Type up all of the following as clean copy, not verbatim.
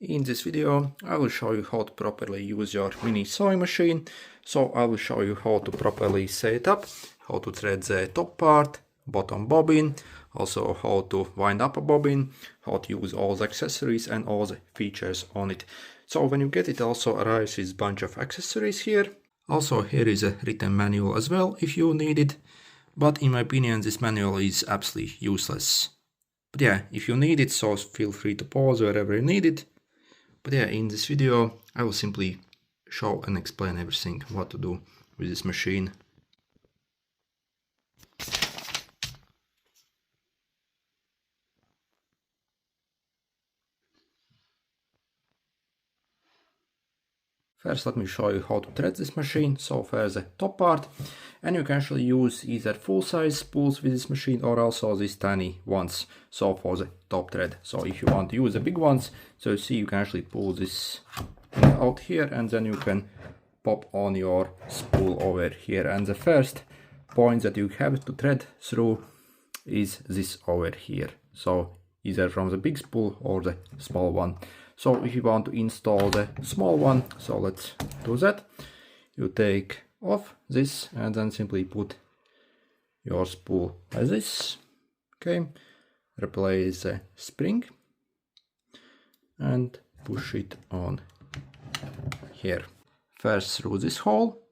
In this video I will show you how to properly use your mini sewing machine. So I will show you how to properly set it up, how to thread the top part, bottom bobbin, also how to wind up a bobbin, how to use all the accessories and all the features on it. So when you get it, also arrives with a bunch of accessories here. Also here is a written manual as well if you need it, but in my opinion this manual is absolutely useless. But yeah, if you need it, so feel free to pause wherever you need it. But yeah, in this video I will simply show and explain everything what to do with this machine. First let me show you how to thread this machine. So first the top part, and you can actually use either full size spools with this machine or also these tiny ones, so for the top thread. So if you want to use the big ones, so you see you can actually pull this out here and then you can pop on your spool over here, and the first point that you have to thread through is this over here, so either from the big spool or the small one. So if you want to install the small one, so let's do that. You take off this and then simply put your spool like this. Okay, replace the spring and push it on here. First through this hole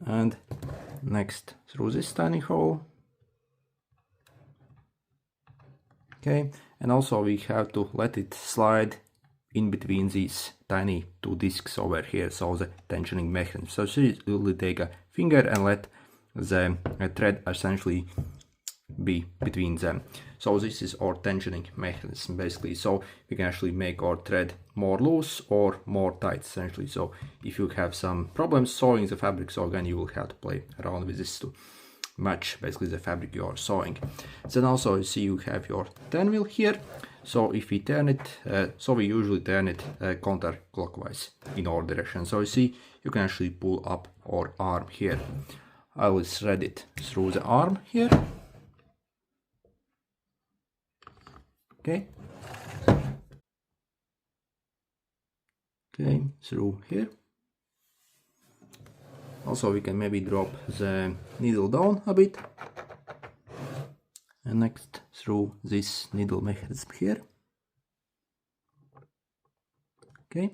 and next through this tiny hole. Okay, and also we have to let it slide in between these tiny two discs over here, so the tensioning mechanism. So you take a finger and let the thread essentially be between them. So this is our tensioning mechanism basically, so we can actually make our thread more loose or more tight essentially. So if you have some problems sewing the fabric, so again you will have to play around with this to match basically the fabric you are sewing. Then also you see you have your turn wheel here. So if we turn it, so we usually turn it counterclockwise in all directions. So you see you can actually pull up our arm here. I will thread it through the arm here. Okay. Okay, through here. Also we can maybe drop the needle down a bit. And next through this needle mechanism here. Okay.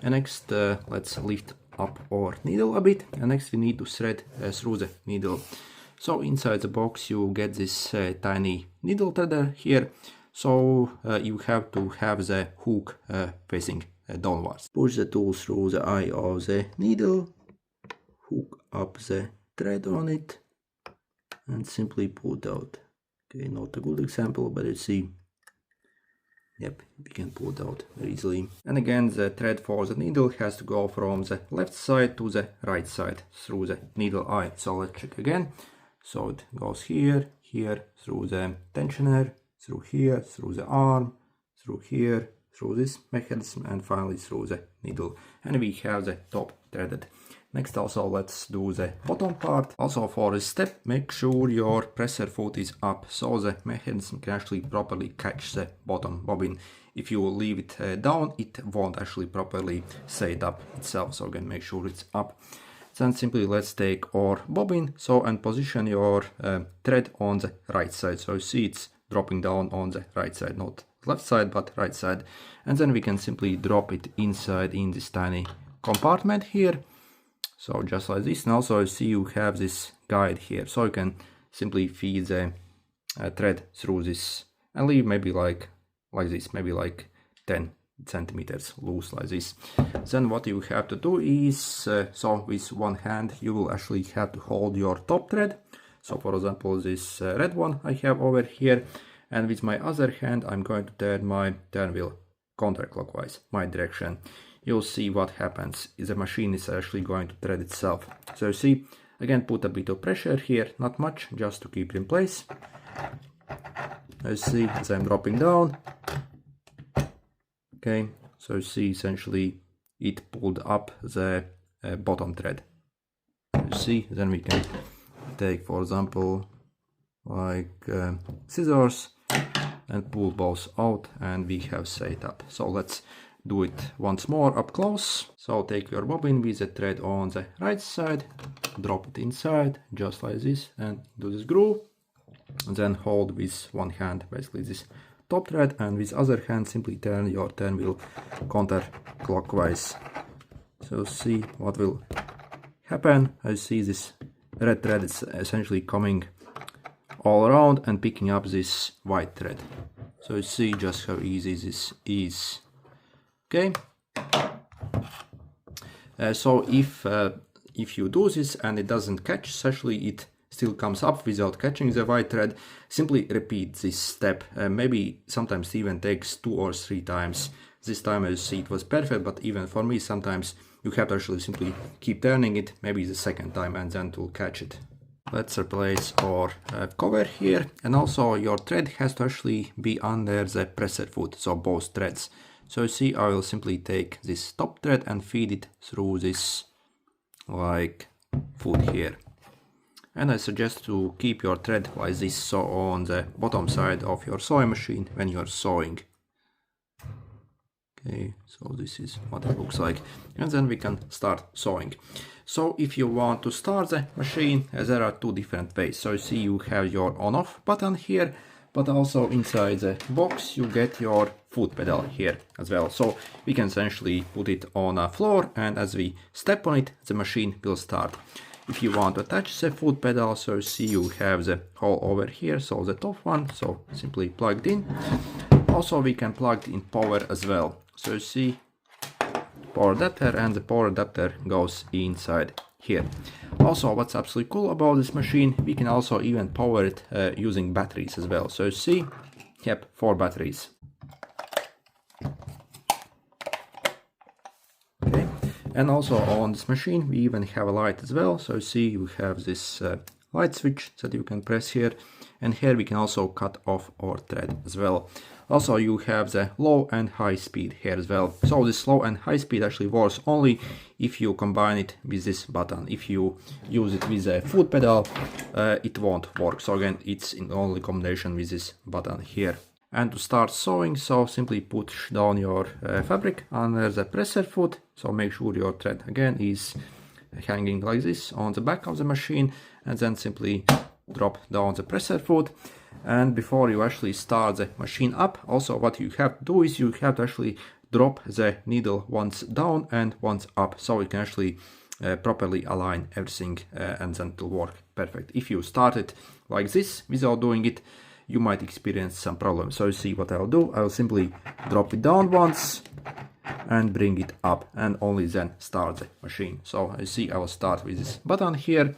And next let's lift up our needle a bit. And next we need to thread through the needle. So inside the box you get this tiny needle threader here. So you have to have the hook facing downwards. Push the tool through the eye of the needle, hook up the thread on it and simply pull it out. Okay, not a good example, but you see, yep, we can pull it out very easily. And again, the thread for the needle has to go from the left side to the right side through the needle eye. So let's check again. So it goes here, here, through the tensioner, through here, through the arm, through here, through this mechanism, and finally through the needle. And we have the top threaded. Next also let's do the bottom part. Also for this step, make sure your presser foot is up so the mechanism can actually properly catch the bottom bobbin. If you leave it down, it won't actually properly set up itself, so again make sure it's up. Then simply let's take our bobbin and position your thread on the right side. So you see it's dropping down on the right side, not left side but right side. And then we can simply drop it inside in this tiny compartment here. So just like this. And also you see you have this guide here, so you can simply feed the thread through this and leave maybe like this, maybe like 10 centimeters loose like this. Then what you have to do is, so with one hand you will actually have to hold your top thread. So for example this red one I have over here, and with my other hand I'm going to turn my turn wheel counterclockwise, my direction. You'll see what happens is the machine is actually going to thread itself. So you see, again put a bit of pressure here, not much, just to keep it in place. You see as I'm dropping down. Okay, so you see essentially it pulled up the bottom thread. You see, then we can take for example like scissors and pull both out, and we have set up. So let's do it once more up close. So take your bobbin with the thread on the right side, drop it inside just like this and do this groove, and then hold with one hand basically this top thread, and with other hand simply turn your turn wheel counterclockwise. So see what will happen. I see this red thread is essentially coming all around and picking up this white thread. So you see just how easy this is. Okay. So if you do this and it doesn't catch, essentially it still comes up without catching the white thread, simply repeat this step. Maybe sometimes it even takes 2 or 3 times. This time, as you see, it was perfect, but even for me, sometimes you have to actually simply keep turning it, maybe the second time, and then to catch it. Let's replace our cover here, and also your thread has to actually be under the presser foot, so both threads. So you see, I will simply take this top thread and feed it through this like foot here. And I suggest to keep your thread like this, so on the bottom side of your sewing machine when you're sewing. Okay, so this is what it looks like, and then we can start sewing. So if you want to start the machine, there are 2 different ways. So you see, you have your on-off button here, but also inside the box you get your foot pedal here as well. So we can essentially put it on a floor, and as we step on it, the machine will start. If you want to attach the foot pedal, so you see you have the hole over here, so the top one, so simply plugged in. Also we can plug in power as well. So you see power adapter, and the power adapter goes inside here. Also, what's absolutely cool about this machine, we can also even power it using batteries as well. So you see, yep, 4 batteries. Okay, and also on this machine we even have a light as well. So you see, you have this light switch that you can press here, and here we can also cut off our thread as well. Also you have the low and high speed here as well. So this low and high speed actually works only if you combine it with this button. If you use it with a foot pedal, it won't work. So again, it's in only combination with this button here. And to start sewing, so simply push down your fabric under the presser foot. So make sure your thread again is hanging like this on the back of the machine, and then simply drop down the presser foot. And before you actually start the machine up, also what you have to do is you have to actually drop the needle once down and once up, so you can actually properly align everything and then it will work perfect. If you start it like this without doing it, you might experience some problems. So you see what I'll do, I'll simply drop it down once and bring it up, and only then start the machine. So you see, I will start with this button here.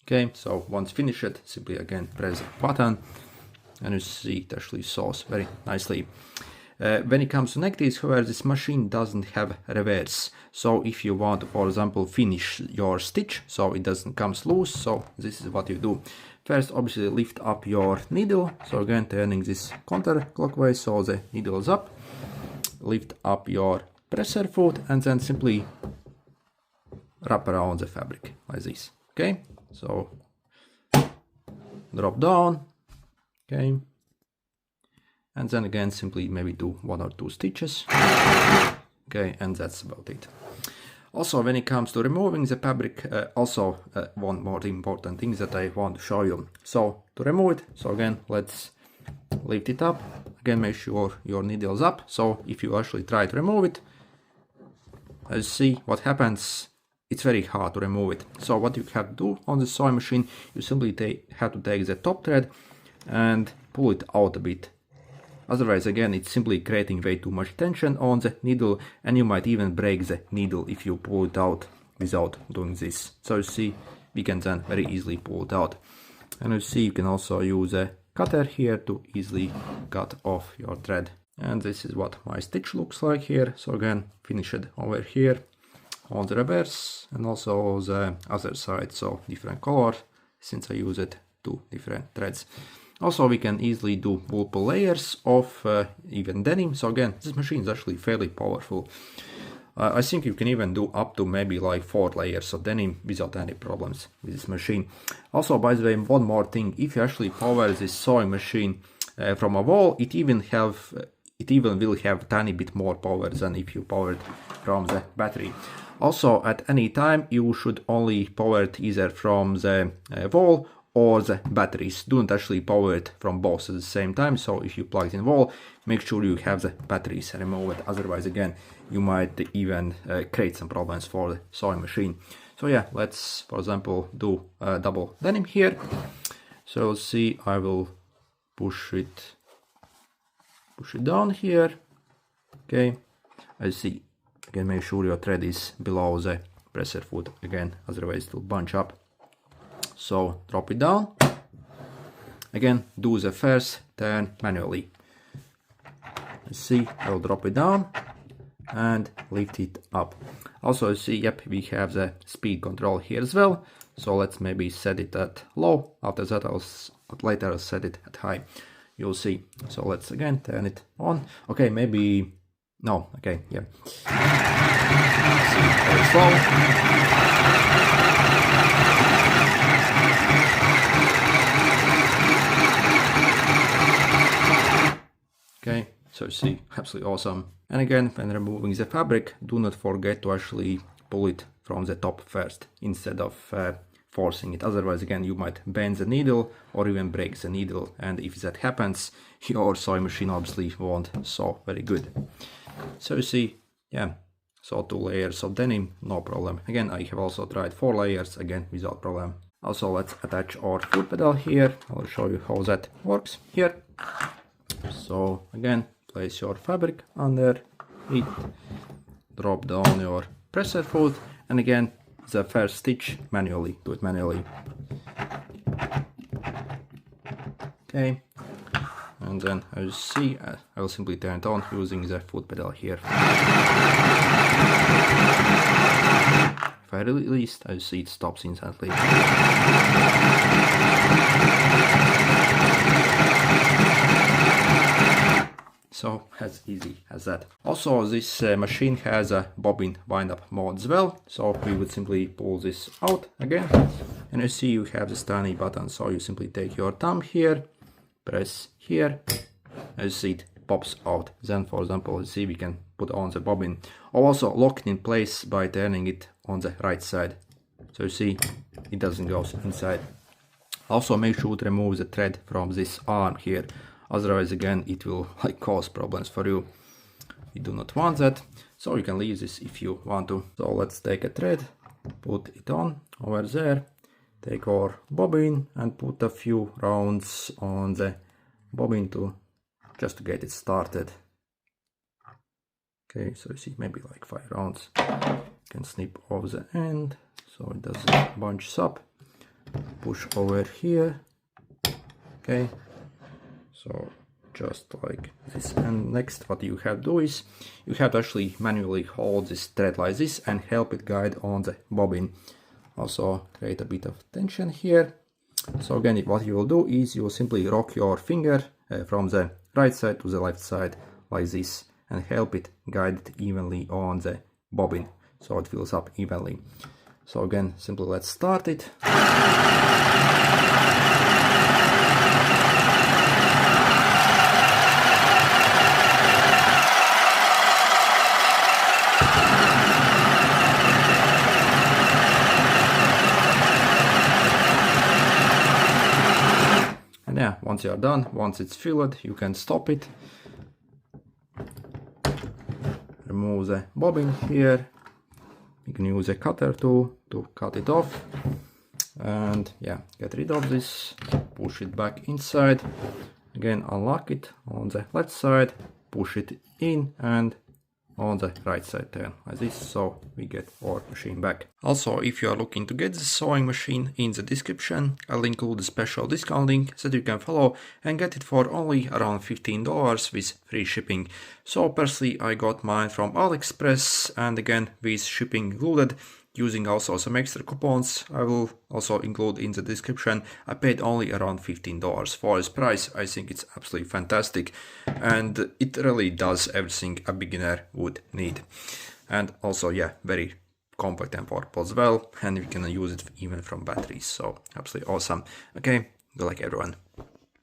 Okay, so once finished, simply again press the button, and you see it actually sews very nicely. When it comes to neck teeth, however, this machine doesn't have reverse. So if you want to, for example, finish your stitch so it doesn't come loose, so this is what you do. First, obviously lift up your needle, so again turning this counterclockwise so the needle is up. Lift up your presser foot and then simply wrap around the fabric like this. Okay, so drop down, okay, and then again simply maybe do 1 or 2 stitches. Okay, and that's about it. Also, when it comes to removing the fabric, one more important thing that I want to show you. So to remove it, so again let's lift it up. Again, make sure your needle is up. So if you actually try to remove it, as you see what happens, it's very hard to remove it. So what you have to do on the sewing machine, you simply have to take the top thread and pull it out a bit. Otherwise, again, it's simply creating way too much tension on the needle, and you might even break the needle if you pull it out without doing this. So you see, we can then very easily pull it out. And you see, you can also use a cutter here to easily cut off your thread. And this is what my stitch looks like here. So again, finish it over here on the reverse, and also the other side, so different color, since I use it 2 different threads. Also, we can easily do multiple layers of even denim. So again, this machine is actually fairly powerful. I think you can even do up to maybe like 4 layers of denim without any problems with this machine. Also, by the way, one more thing, if you actually power this sewing machine from a wall, it even will have tiny bit more power than if you power it from the battery. Also, at any time you should only power it either from the wall or the batteries. Do not actually power it from both at the same time. So if you plug it in wall, make sure you have the batteries removed. Otherwise, again, you might even create some problems for the sewing machine. So yeah, let's, for example, do double denim here. So see, I will push it down here. Okay, I see. Again, make sure your thread is below the presser foot again, otherwise it will bunch up. So drop it down. Again, do the first turn manually. See, I will drop it down and lift it up. Also, see, yep, we have the speed control here as well. So let's maybe set it at low. After that, later I'll set it at high. You'll see. So let's again turn it on. Okay, maybe no. Okay, yeah. See, very slow. Okay, so see, absolutely awesome. And again, when removing the fabric, do not forget to actually pull it from the top first instead of forcing it. Otherwise, again, you might bend the needle or even break the needle. And if that happens, your sewing machine obviously won't sew very good. So you see, yeah, so 2 layers of denim, no problem. Again, I have also tried 4 layers, again, without problem. Also, let's attach our foot pedal here. I'll show you how that works here. So again, place your fabric under it, drop down your presser foot, and again, the first stitch manually, do it manually. Okay, and then as you see, I will simply turn it on using the foot pedal here. If I release, as you see, it stops instantly. So as easy as that. Also, this machine has a bobbin wind-up mode as well. So we would simply pull this out again, and you see you have this tiny button. So you simply take your thumb here, press here, as you see it pops out. Then, for example, you see we can put on the bobbin, or also lock it in place by turning it on the right side. So you see it doesn't go inside. Also, make sure to remove the thread from this arm here. Otherwise, again, it will cause problems for you. You do not want that, so you can leave this if you want to. So let's take a thread, put it on over there, take our bobbin and put a few rounds on the bobbin just to get it started. Okay, so you see maybe like 5 rounds. You can snip off the end so it doesn't bunch up. Push over here. Okay. So just like this. And next what you have to do is you have to actually manually hold this thread like this and help it guide on the bobbin. Also create a bit of tension here. So again, what you will do is you will simply rock your finger from the right side to the left side like this and help it guide it evenly on the bobbin so it fills up evenly. So again, simply let's start it. And yeah, once you are done, once it's filled, you can stop it. Remove the bobbin here. You can use a cutter tool to cut it off. And yeah, get rid of this, push it back inside. Again, unlock it on the left side, push it in, and on the right side turn like this, so we get our machine back. Also, if you are looking to get the sewing machine, in the description I'll include a special discount link that you can follow and get it for only around $15 with free shipping. So personally I got mine from AliExpress, and again with shipping included, using also some extra coupons I will also include in the description. I paid only around $15 for this price. I think it's absolutely fantastic and it really does everything a beginner would need. And also, yeah, very compact and portable as well, and you can use it even from batteries, so absolutely awesome. Okay, good luck everyone.